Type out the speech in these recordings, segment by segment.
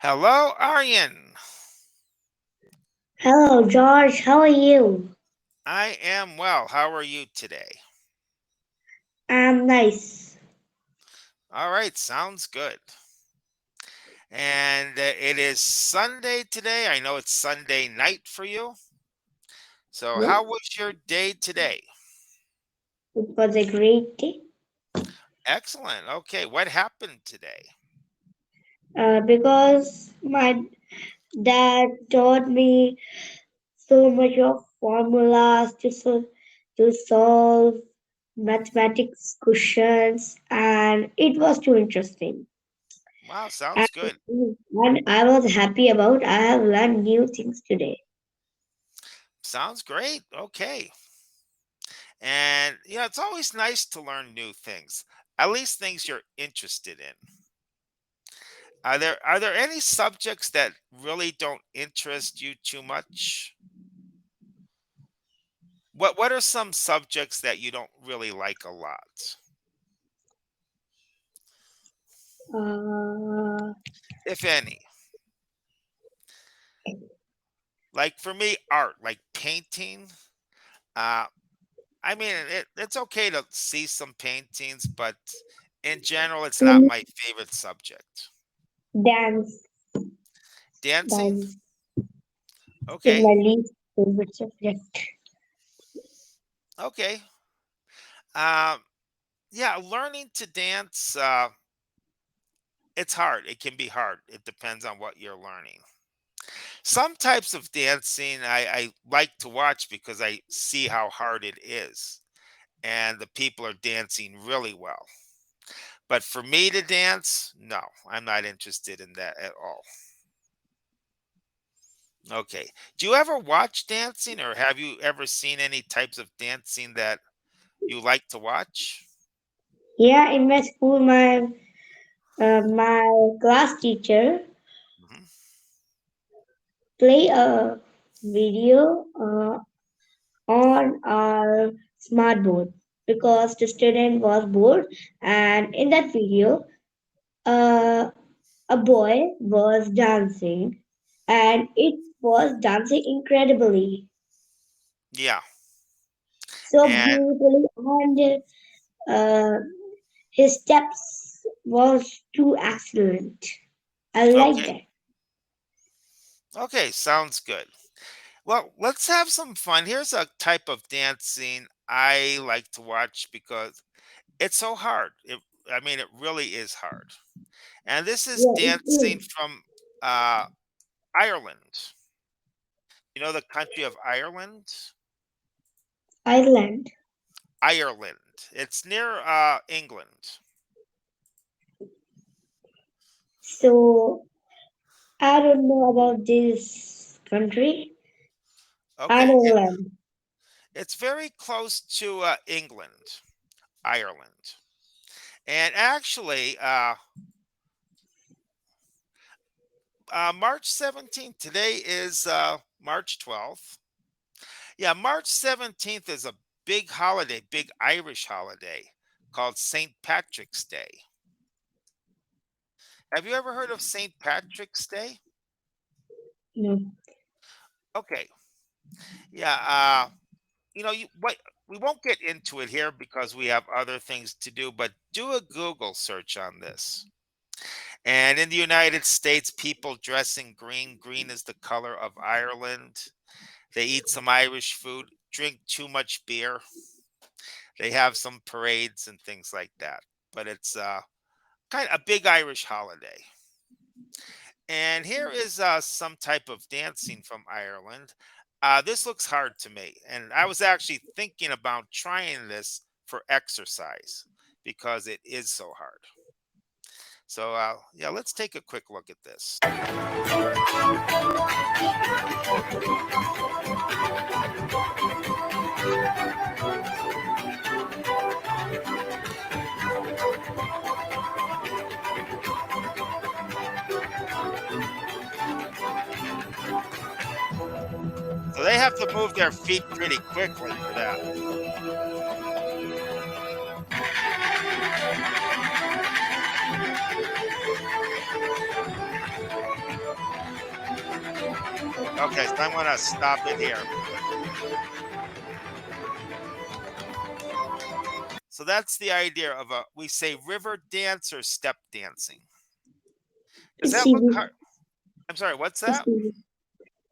Hello, Aryan. Hello, George. How are you? I am well. How are you today? I'm nice. All right, sounds good. And it is Sunday today. I know it's Sunday night for you. So, Yep. how was your day today? It was a great day Excellent. Okay, what happened today? because my dad taught me so much of formulas to solve mathematics questions, and it was too interesting. Wow, And, sounds good. and I was happy about I have learned new things today. Sounds great. Okay. And it's always nice to learn new things, at least things you're interested in. Are there any subjects that really don't interest you too much? What are some subjects that you don't really like a lot, Uh, if any? Like for me, art, like painting. Uh, I mean, it's okay to see some paintings, but in general, it's not my favorite subject. dance, Dancing, dance is okay, my least favorite subject. okay. Um, yeah, learning to dance. It's hard. It can be hard. It depends on what you're learning. Some types of dancing I like to watch because I see how hard it is, and the people are dancing really well. But for me to dance, no, I'm not interested in that at all. Okay. Do you ever watch dancing, or have you ever seen any types of dancing that you like to watch? Yeah, in my school, my class teacher Hmm. play a video on our smart board because the student was bored, and in that video, uh, a boy was dancing, and it was dancing incredibly, Yeah. so And beautifully, and uh, his steps was too excellent. I like okay. that. Okay, sounds good. Well, let's have some fun. Here's a type of dancing I like to watch because it's so hard. I mean, it really is hard. And this is Yeah, it dancing is. from uh, Ireland. You know the country of Ireland? Ireland. Ireland. It's near England. So I don't know about this country. Okay, Ireland. it's very close to England, Ireland. And actually, March 17th, today is March 12th. Yeah, March 17th is a big holiday, big Irish holiday called St. Patrick's Day. Have you ever heard of St. Patrick's Day? No. Okay. Yeah, what we won't get into it here because we have other things to do, but do a Google search on this. And in the United States, people dress in green. Green is the color of Ireland. They eat some Irish food, drink too much beer. They have some parades and things like that. But it's kind of a big Irish holiday. And here is some type of dancing from Ireland. This looks hard to me. And I was actually thinking about trying this for exercise because it is so hard. So, yeah, let's take a quick look at this. So they have to move their feet pretty quickly for that. Okay, so I'm gonna stop it here. So that's the idea of a we say river dance or step dancing. Does It's that look easy. hard? I'm sorry, what's It's that? easy.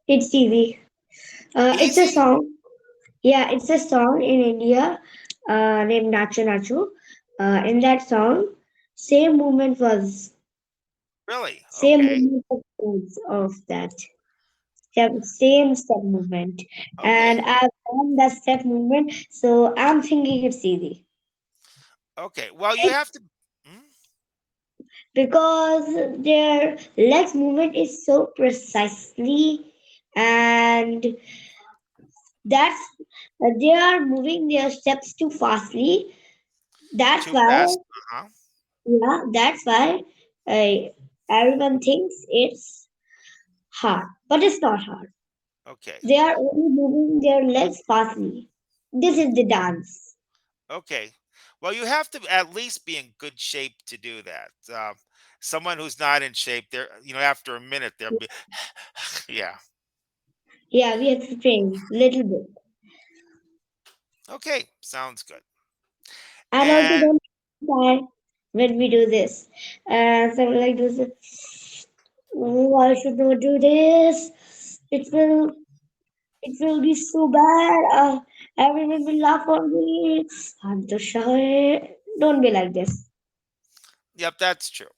It's easy. It's a Easy? song. Yeah, it's a song in India named Nacho Nacho. In that song, same movement was Really? same Okay. movement of words of that same step movement, and Okay. I've done that step movement, so I'm thinking it's easy. Okay. Well, you Right? have to. Hmm? Because their legs movement is so precisely, and that's they are moving their steps too fastly. That's Too why, fast? Uh-huh. yeah, that's why uh, everyone thinks it's hard, but it's not hard. Okay. They are only moving their legs fastly. This is the dance. Okay. Well, you have to at least be in good shape to do that. Someone who's not in shape, they're after a minute they'll be, yeah. Yeah, we have to train little bit, Okay, sounds good. and also And don't cry when we do this. So like this. Oh, I should not do this. It will it will be so bad. Everyone will laugh on me. I'm so shy. Don't be like this. yep, that's true.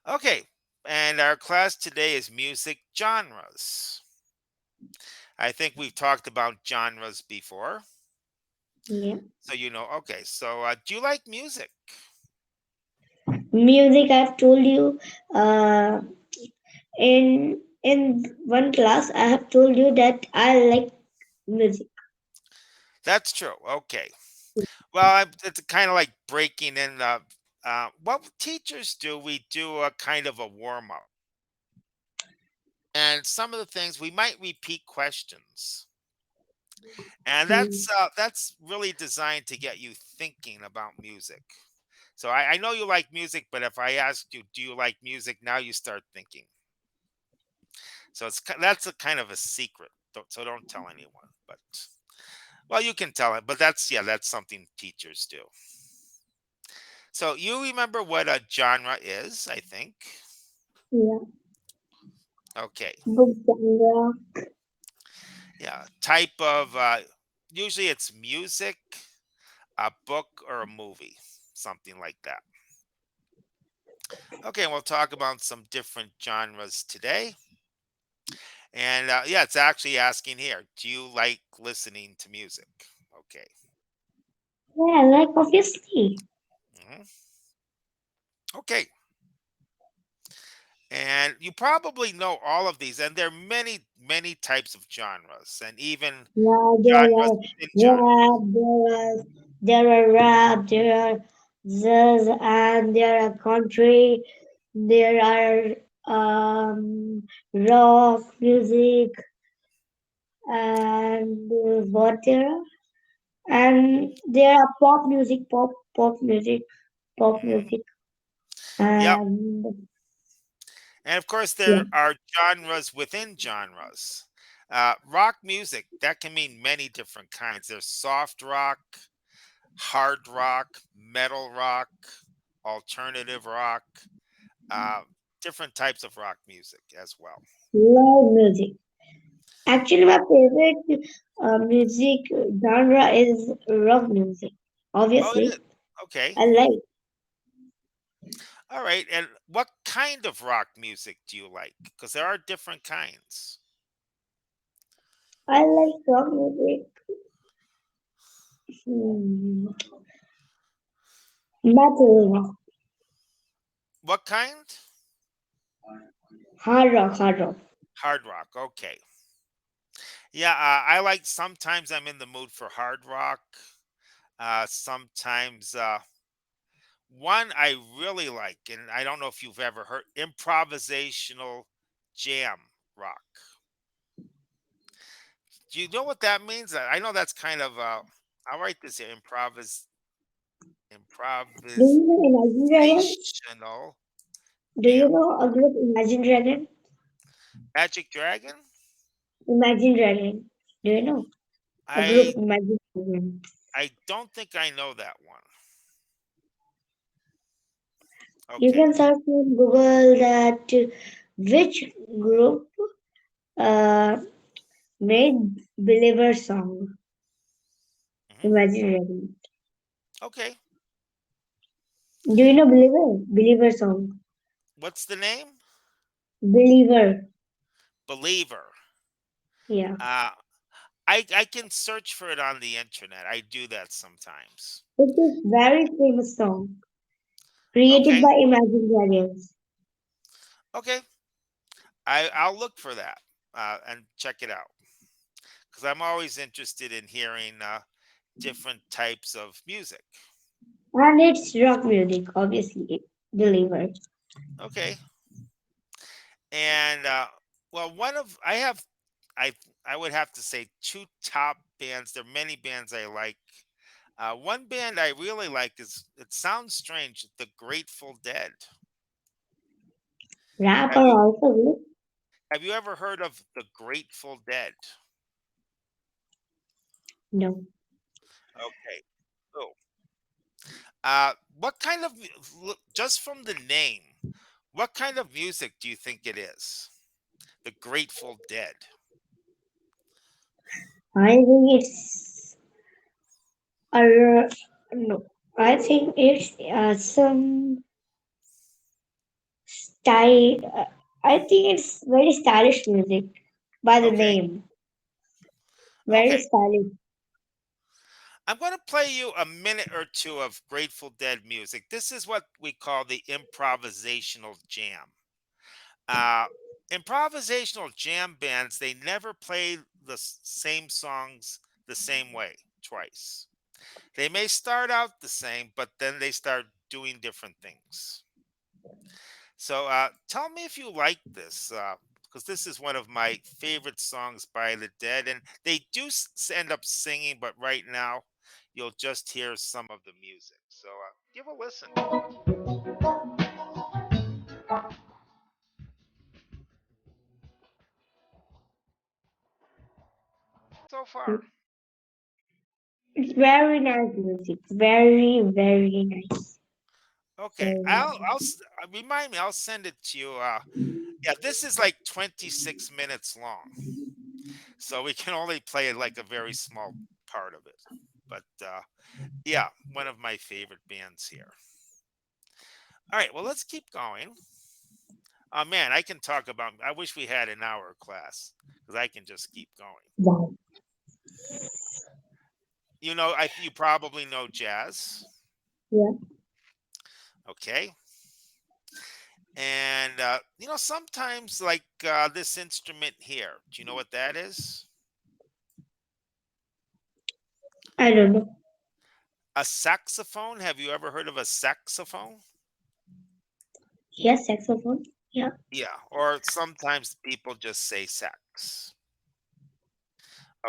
Okay. And our class today is music genres. I think we've talked about genres before. Yeah. So okay. So do you like music? Music, I've told you. In one class, I have told you that I like music. That's true. Okay. Well, it's kind of like breaking in the. What teachers do, we do a kind of a warm up. And some of the things we might repeat questions. And Mm. that's really designed to get you thinking about music. So I know you like music, but if I asked you, do you like music? Now you start thinking. So that's a kind of a secret. So don't tell anyone. But well, you can tell it. But that's something teachers do. So you remember what a genre is? I think. Yeah. Okay. Book genre. Yeah. Type of. Usually it's music, a book, or a movie, something like that. Okay, we'll talk about some different genres today. And yeah, it's actually asking here, do you like listening to music? Okay. Yeah, like obviously. Mhm. Okay. And you probably know all of these, and there are many, many types of genres, and even Yeah, there genres are within genres. rap, there are rap, there are jazz, and there are country, there are rock music, and what there are? And there are pop Hmm. music, Yep. and And of course, yeah, there are genres within genres. Rock music, that can mean many different kinds. There's soft rock, hard rock, metal rock, alternative rock, uh, different types of rock music as well. loud music. Actually, my favorite music genre is rock music. Oh, it is. Obviously, Okay. I like All right. And what kind of rock music do you like? Because there are different kinds. I like rock music. Hmm. Metal rock, What kind? hard rock. Hard rock. Okay. Yeah, I like sometimes I'm in the mood for hard rock. Sometimes one I really like, and I don't know if you've ever heard improvisational jam rock. Do you know what that means? I know that's kind of I'll write this here. Do you know Imagine Dragons? Improvisational Do you jam. know a group Imagine Dragon? Magic Dragon? Imagine Dragon. Do you know? A group I Imagine Dragon. I don't think I know that one. You Okay. can search on Google that which group uh, made Believer song. Hmm. Imagine Dragon. Okay. Do you know Believer? Believer song. What's the name? Believer. Believer. Yeah. Uh, I can search for it on the internet. I do that sometimes. It is very famous song created Okay. by Imagine Dragons. Okay. I'll look for that and check it out because I'm always interested in hearing different types of music. And it's rock music, obviously. Believer. Okay. And well, one of I I would have to say two top bands. There are many bands I like. One band I really like is, it sounds strange, the Grateful Dead. Rap Have are you also good. have you ever heard of the Grateful Dead? No. Okay. Oh. What kind of just from the name, what kind of music do you think it is? The Grateful Dead. I think it's a no. I think it's some style. I think it's very stylish music by the Okay. name. Very Okay. stylish. I'm going to play you a minute or two of Grateful Dead music. This is what we call the improvisational jam. Uh, improvisational jam bands, they never play the same songs the same way twice. They may start out the same, but then they start doing different things. So tell me if you like this, because this is one of my favorite songs by the Dead, and they do end up singing, but right now you'll just hear some of the music. So give a listen so far. It's very nice music. Very, very nice. Okay, Very nice. remind me. I'll send it to you. Yeah, this is like 26 minutes long, so we can only play like a very small part of it. But yeah, one of my favorite bands here. All right, well, let's keep going. Oh man, I can talk about. I wish we had an hour class because I can just keep going. Wow. You probably know jazz, Yeah, okay? And sometimes like this instrument here. Do you know what that is? I don't know. A saxophone. Have you ever heard of a saxophone? Yes, saxophone. Yeah, Yeah, or sometimes people just say sax.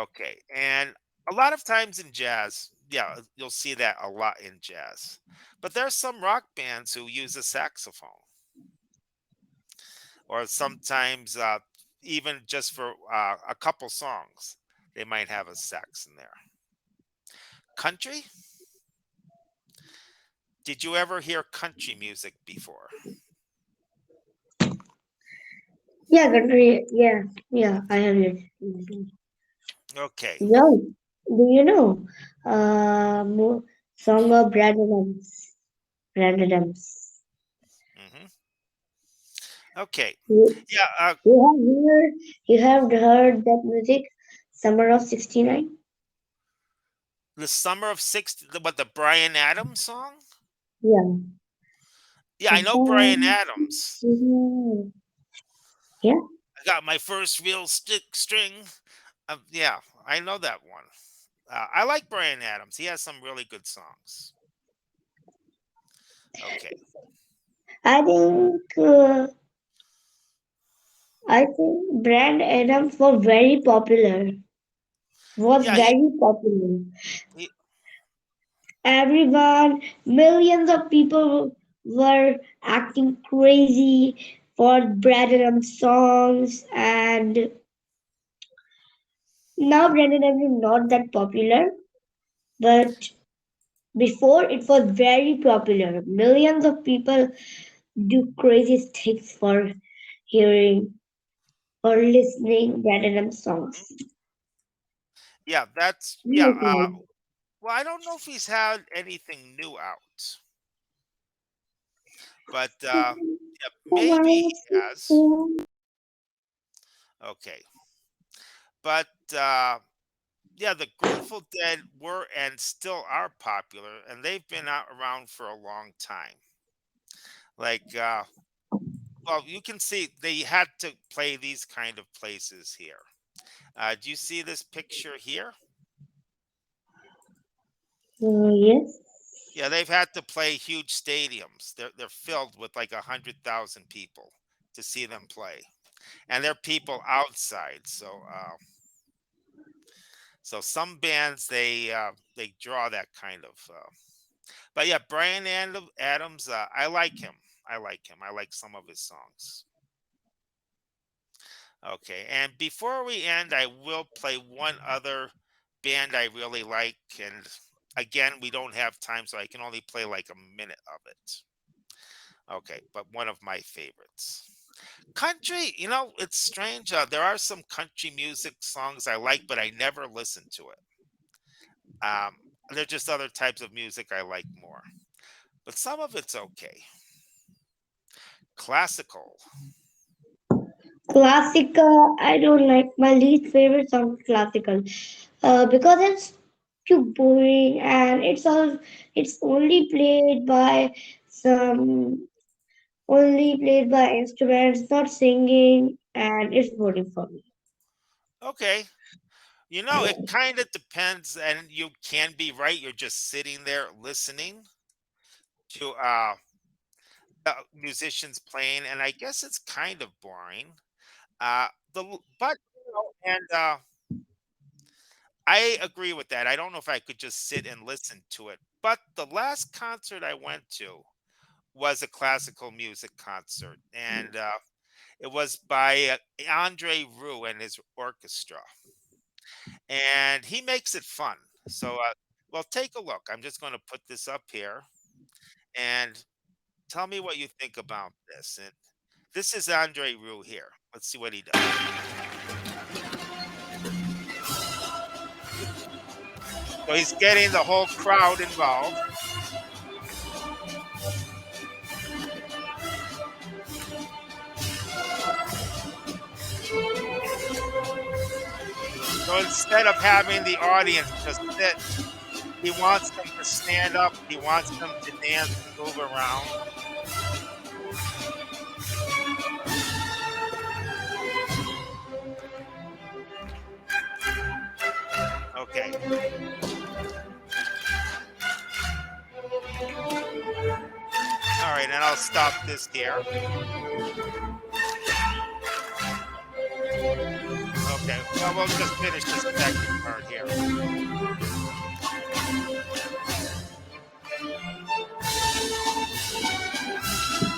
Okay, and a lot of times in jazz, yeah, you'll see that a lot in jazz. But there's some rock bands who use a saxophone, or sometimes even just for a couple songs, they might have a sax in there. Country? Did you ever hear country music before? yeah, country. Yeah, yeah. I have it. Okay. Yeah. Do you know? Song of Brad Adams. Brad Adams. Hmm. Okay. You, Yeah. you have heard that music, Summer of '69. The Summer of '60, what, the Brian Adams song? Yeah. Yeah, I know Brian Summer Adams. 69. Yeah. I got my first real stick string. Yeah, I know that one. I like Brian Adams. He has some really good songs. Okay. I think Brand Adams was Yeah, very popular. he Everyone, millions of people were acting crazy for Brandon songs, and now Brandon is not that popular, but before it was very popular. Millions of people do crazy things for hearing or listening Brandon songs. Yeah, that's What do yeah. you think? Well, I don't know if he's had anything new out, but yeah, maybe he has. Okay, but yeah, the Grateful Dead were and still are popular, and they've been out around for a long time. Like, well, you can see they had to play these kind of places here. Do you see this picture here? Yes. Yeah, they've had to play huge stadiums. They're filled with like 100,000 people to see them play, and they're people outside. So some bands they draw that kind of. But yeah, Adams, I like him. I like him. I like some of his songs. Okay, and before we end, I will play one other band I really like, and again, we don't have time, so I can only play like a minute of it. Okay, but one of my favorites. Country, it's strange. There are some country music songs I like, but I never listen to it. Um, there's just other types of music I like more, but some of it's okay. Classical. Classical, I don't like my least favorite song is classical. Because it's too boring and it's some only played by instruments, not singing, and it's boring for me. Okay. It kind of depends, and you can be right. You're just sitting there listening to musicians playing, and I guess it's kind of boring. But and I agree with that. I don't know if I could just sit and listen to it. But the last concert I went to was a classical music concert, and it was by Andre Rieu and his orchestra, and he makes it fun. So, well, take a look. I'm just going to put this up here, and tell me what you think about this. And this is Andre Rieu here. Let's see what he does. So he's getting the whole crowd involved. So instead of having the audience just sit, he wants them to stand up. He wants them to dance and move around. Okay. All right. And I'll stop this here. Okay. Well, we'll just finish this second part here.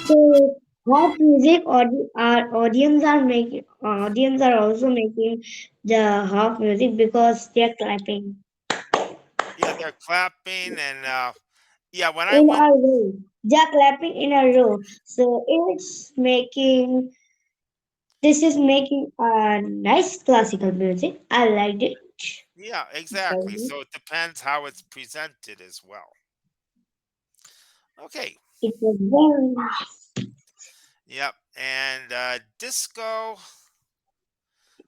So, pop music our audience are also making the half music because they're clapping Yeah, they're clapping. And yeah, when I in went, a row. They're clapping in a row. So this is making a nice classical music. I liked it. yeah, exactly. So it depends how it's presented as well. Okay. It was very nice. Yep. And disco.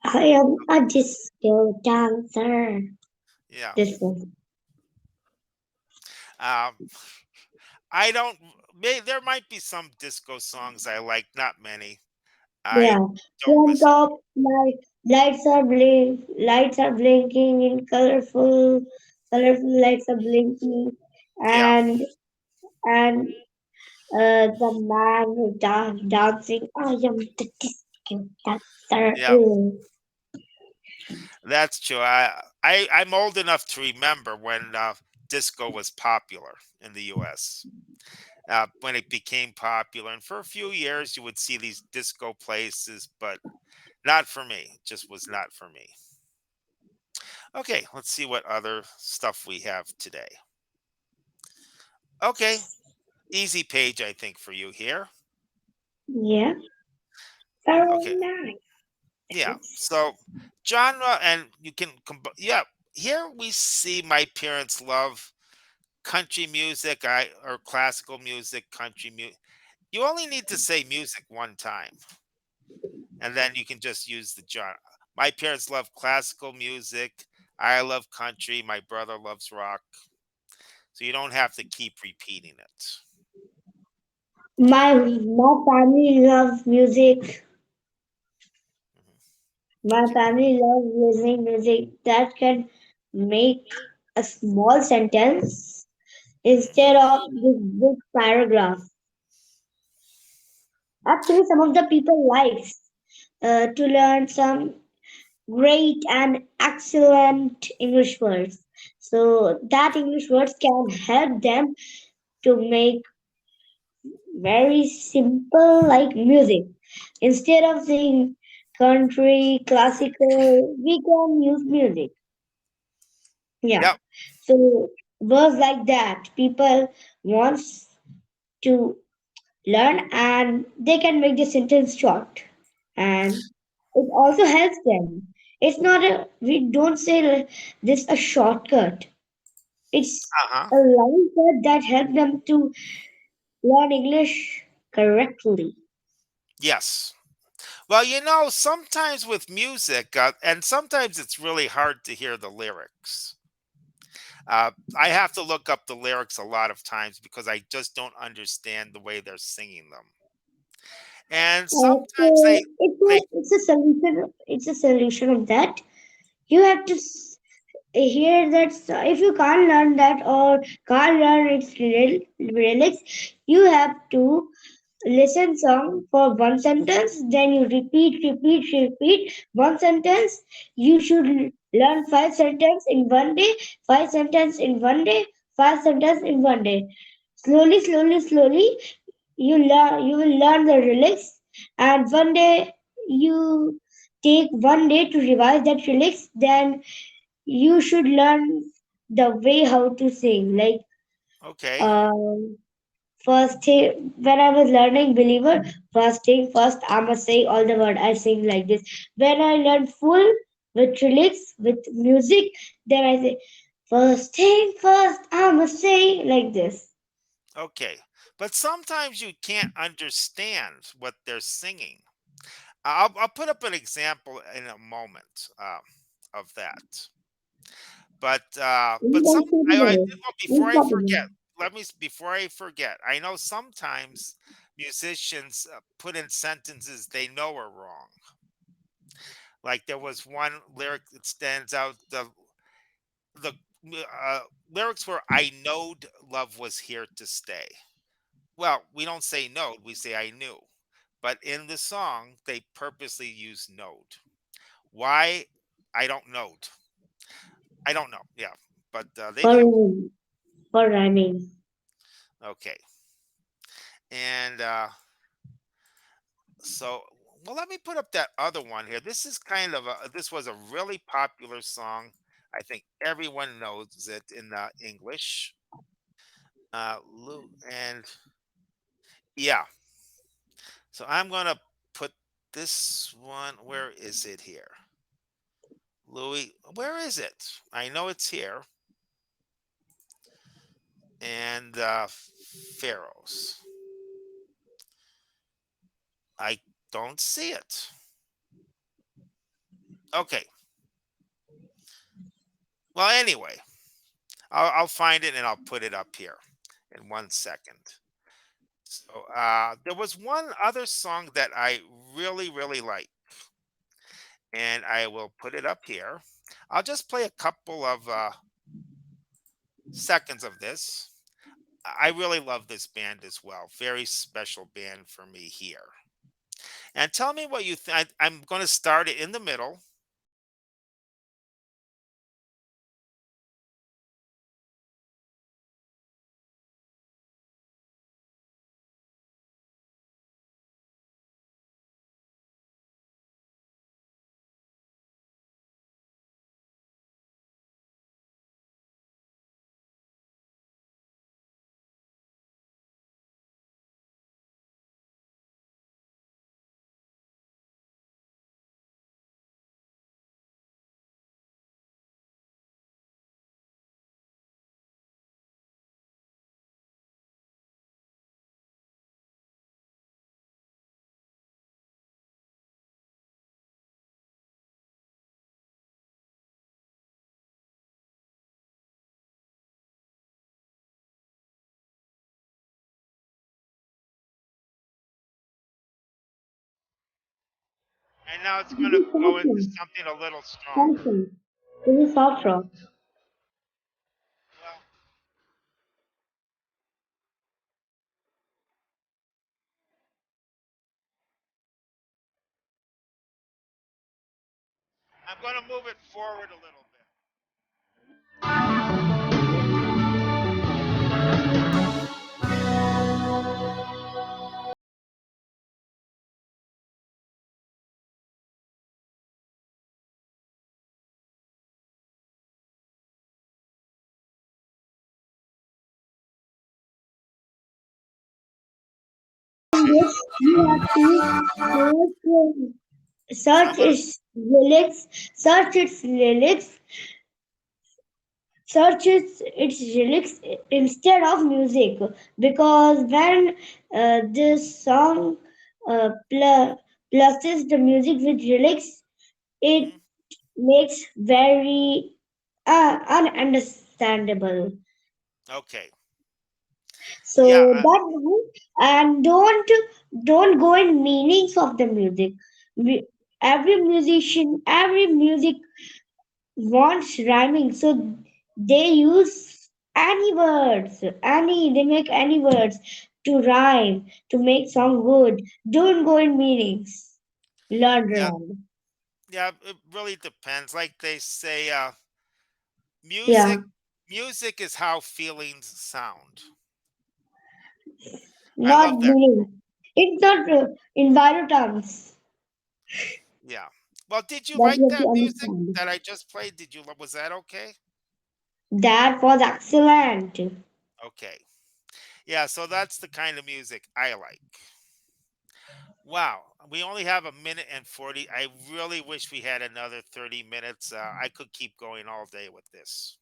I am a disco dancer. Yeah. This one. Um, I don't. There might be some disco songs I like, not many. I Yeah. don't On listen. top, my lights are blinking in colorful lights are blinking, Yeah, and and the man who dancing. I am the disco dancer. yeah, that's true. I'm old enough to remember when disco was popular in the U.S. when it became popular. And for a few years, you would see these disco places, but not for me. It just was not for me. Okay, let's see what other stuff we have today. Okay, easy page, I think, for you here. Yeah. Very Okay, yeah. nice. So, genre, and you can, yeah, here we see my parents love country music, or classical music, country music. You only need to say music one time, and then you can just use the genre. My parents love classical music. I love country. My brother loves rock. So you don't have to keep repeating it. My family loves music. Mhm. My Okay. family loves listening music that can make a small sentence instead Mhm. of this big paragraph. Actually, some of the people likes to learn some great and excellent English words. So that English words can help them to make very simple like music. Instead of saying country, classical, we can use music. Yeah. Yep. So words like that, people wants to learn and they can make the sentence short. And it also helps them. It's not a we don't say this a shortcut. It's Uh-huh. a line that helps them to learn English correctly. Yes. Well, sometimes with music, and sometimes it's really hard to hear the lyrics. I have to look up the lyrics a lot of times because I just don't understand the way they're singing them. And sometimes So they it's a solution. It's a solution of that. You have to hear that if you can't learn that or can't learn its lyrics, you have to listen song for one sentence, then you repeat one sentence. You should learn five sentence in one day, five sentence in one day, five sentence in one day. Slowly, you will learn the lyrics, and one day you take one day to revise that lyrics. Then you should learn the way how to sing. Like okay. um, first thing, when I was learning Believer, first thing first, I must say all the word I sing like this. When I learn full with lyrics, with music, then I say, first thing first, I must say like this. Okay. But sometimes you can't understand what they're singing. I'll put up an example in a moment of that. But Please I continue. did want before Please I forget. continue. Before I forget. I know sometimes musicians put in sentences they know are wrong. Like there was one lyric that stands out. The lyrics were "I knowed love was here to stay." Well, we don't say knowed, we say I knew. But in the song, they purposely use knowed. Why? I don't know. I don't know. Yeah, but they For do. for rhyming. Okay, and so well, let me put up that other one here. This is this was a really popular song. I think everyone knows it in English. And yeah, so I'm gonna put this one. Where is it here? Louis, where is it? I know it's here. And Pharaohs. I don't see it. Okay. Well, anyway, I'll find it and I'll put it up here in 1 second. So there was one other song that I really, really like, and I will put it up here. I'll just play a couple of seconds of this. I really love this band as well. Very special band for me here. And tell me what you think. I'm going to start it in the middle. And now it's This going to is go soft into rock. something a little stronger. Soft rock. This is soft rock. Well, I'm going to move it forward a little bit. In this, you have to So I'm search going to, its lyrics, search its lyrics, search its lyrics instead of music, because when this song pluses the music with lyrics, it mhm. makes very ununderstandable. Okay. Yeah, So that one, and don't go in meanings of the music. We, every musician, every music wants rhyming, so they use any words, any they make any words to rhyme to make song good. Don't go in meanings. Learn yeah, wrong. yeah, it really depends. Like they say, Yeah, music music is how feelings sound. I not love that quote. meaning. It's not in viral terms Yeah. Well, did you that like you have to that music understand. that I just played? Was that okay? That was excellent. Okay. Yeah, so that's the kind of music I like. Wow, we only have a minute and 40. I really wish we had another 30 minutes. I could keep going all day with this.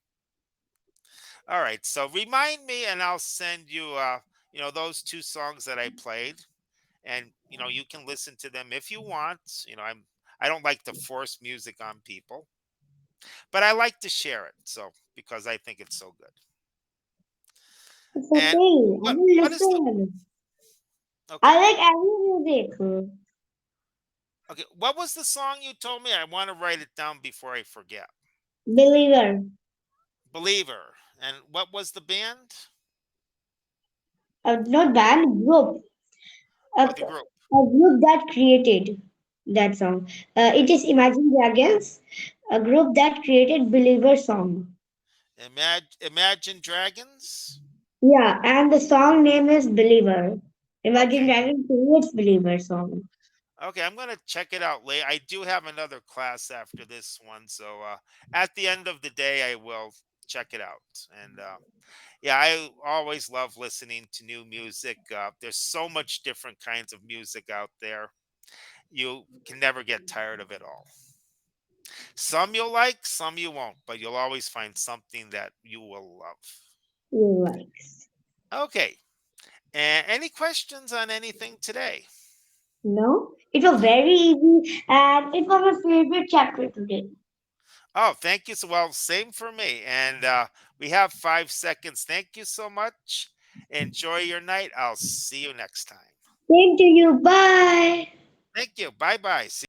All right, so remind me and I'll send you those two songs that I played, and you can listen to them if you want. I don't like to force music on people, but I like to share it, so because I think it's so good. It's And okay. I what will what is the listen. I okay. like every music. Okay, what was the song you told me? I want to write it down before I forget. Believer. Believer. And what was the band? Not band, group. A, Oh, the group. a group that created that song. It is Imagine Dragons, a group that created Believer song. Imagine Dragons. Yeah, and the song name is Believer. Imagine Okay. Dragons creates Believer song. Okay, I'm gonna check it out later. I do have another class after this one, so at the end of the day, I will check it out. And yeah, I always love listening to new music. There's so much different kinds of music out there. You can never get tired of it all. Some you'll like, some you won't, but you'll always find something that you will love. You likes. Okay. And any questions on anything today? No? It was very easy and it was my favorite chapter today. Oh, thank you. So, well, same for me. And we have 5 seconds. Thank you so much. Enjoy your night. I'll see you next time. Same to you. Bye. Thank you. Bye bye. See